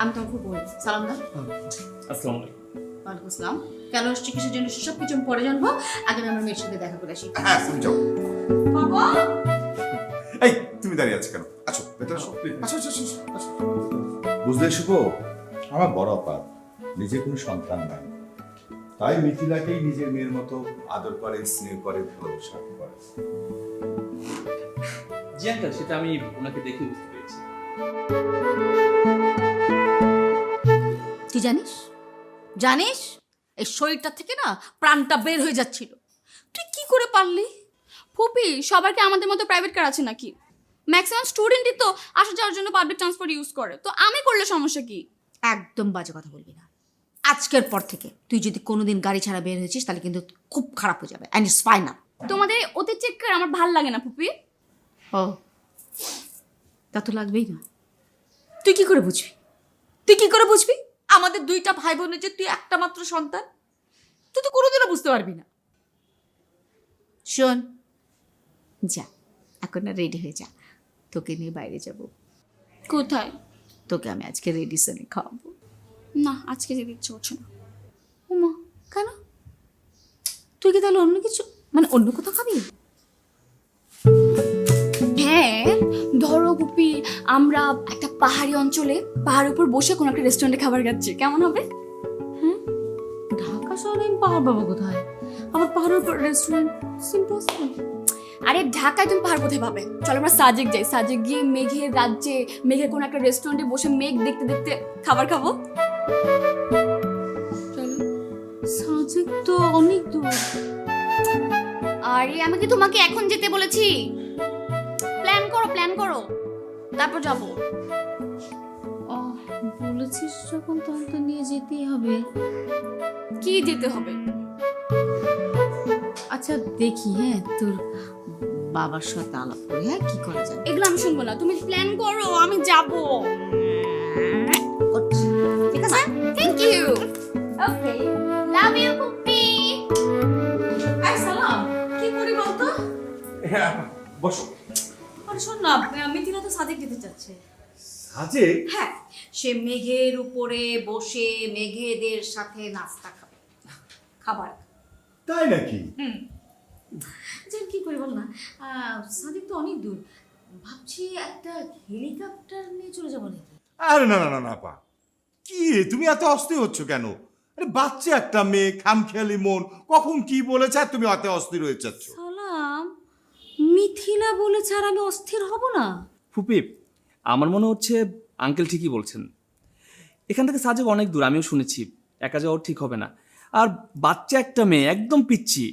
আমি তোমার খুব বলি সালাম দাও। আসসালামু আলাইকুম। ওয়ালাইকুম আসসালাম। কেন এসছি কিসের জন্য সব কিছু আমি পরে জানবো, আগে আমি আমার মেয়ের সাথে দেখা করে আসি। হ্যাঁ তুমি যাও। বাবা এই তুমি দাঁড়িয়ে আছো কেন? আছো ভেতরে আসো। আসো আসো আসো, আসো। বুঝলে শুভ, আমার বড় অপার নিজের কোনো সন্তান নাই, তাই মিথিলাকেই নিজের মেয়ের মতো আদর করে, স্নেহ করে, ভালোবাসা করে। জি আঙ্কেল, সেটা আমি ওনাকে দেখে বুঝতে পেরেছি। তুই জানিস জানিস এই শরীরটা থেকে না প্রাণটা বের হয়ে যাচ্ছিল। তুই কি করে পারলি? ফুপি, সবার কি আমাদের মতো প্রাইভেট কার আছে নাকি? ম্যাক্সিমাম স্টুডেন্টই তো আসা যাওয়ার জন্য পাবলিক ট্রান্সপোর্ট ইউজ করে, তো আমি করলে সমস্যা কি? একদম বাজে কথা বলবি না। আজকের পর থেকে তুই যদি কোনোদিন গাড়ি ছাড়া বের হয়েছিস তাহলে কিন্তু খুব খারাপ হয়ে যাবে, অ্যান্ড ইটস ফাইনাল। তোমাদের এই অতি চেক করে আমার ভাল লাগে না ফুপি। ও তা তো লাগবেই না। তুই কি করে বুঝবি? তুই কি করে বুঝবি আমাদের দুইটা ভাই বোনের যে তুই একটা মাত্র সন্তান? তুই তো কোনোদিনও বুঝতে পারবি না। শোন, যা এখন না রেডি হয়ে যা, তোকে নিয়ে বাইরে যাব। কোথায়? তোকে আমি আজকে রেডিসনে খাওয়াবো। না, আজকে যেতে ইচ্ছে করছে না। ওমা, কেন? তুই কি তাহলে অন্য কিছু, মানে অন্য কোথাও খাবি? হ্যাঁ, ধরো ফুপি, আমরা একটা পাহাড়ি অঞ্চলে পাহাড়ের উপর বসে কোনো একটা রেস্টুরেন্টে খাবার খাচ্ছি, কেমন হবে? ঢাকা শহরে আমি পাহাড় পাবো কোথায়? আবার পাহাড়ের উপর রেস্টুরেন্ট? সিম্পল। আরে ঢাকায় তুমি পাহাড় কোথায় পাবে? চলো আমরা সাজেক যাই, সাজেক গিয়ে মেঘের রাজ্যে মেঘের কোনো একটা রেস্টুরেন্টে বসে মেঘ দেখতে দেখতে খাবার খাবো। চলো। সাজেক তো অনেক দূর। আরে আমি কি তোমাকে এখন যেতে বলেছি? প্ল্যান করো, তারপর যাবো। বলেছিস যখন তখন তো নিয়ে যেতেই হবে। কি যেতে হবে? আচ্ছা দেখি, হ্যাঁ তোর বাবার সাথে আলাপ করে, হ্যাঁ কি করা যায়। এগুলো আমি শুনবো না, তুমি প্ল্যান করো, আমি যাবো। ঠিক আছে, thank you. Okay, love you Pupi. আই সালাম, কি করি বলতো? হ্যাঁ বসো। আরে শোন না, মিথিলা তো সাজেক যেতে চাচ্ছে। সাজে? হ্যাঁ, সে মেঘের উপরে বসে মেঘেদের সাথে নাস্তা খাবে, খাবার। তাই নাকি? যে কি করে বল না, সাদিক তো অনেক দূর, ভাবছি একটা হেলিকপ্টার নিয়ে চলে যাবো নাকি। আরে না না না না পা, কি রে, তুমি এত অস্থির হচ্ছ কেন? আরে বাচ্চা একটা মেয়ে, খামখেয়ালি মন, কখন কি বলেছে আর তুমি অত অস্থির হয়ে যাচ্ছ? সালাম, মিথিলা বলেছে আর আমি অস্থির হব না? ফুপি, আমার মনে হচ্ছে আঙ্কেল ঠিকই বলছেন। এখান থেকে সাজেক অনেক দূর, আমিও শুনেছি। একা যাওয়া ঠিক হবে না। আর বাচ্চা একটা মেয়ে, একদম পিচ্ছি,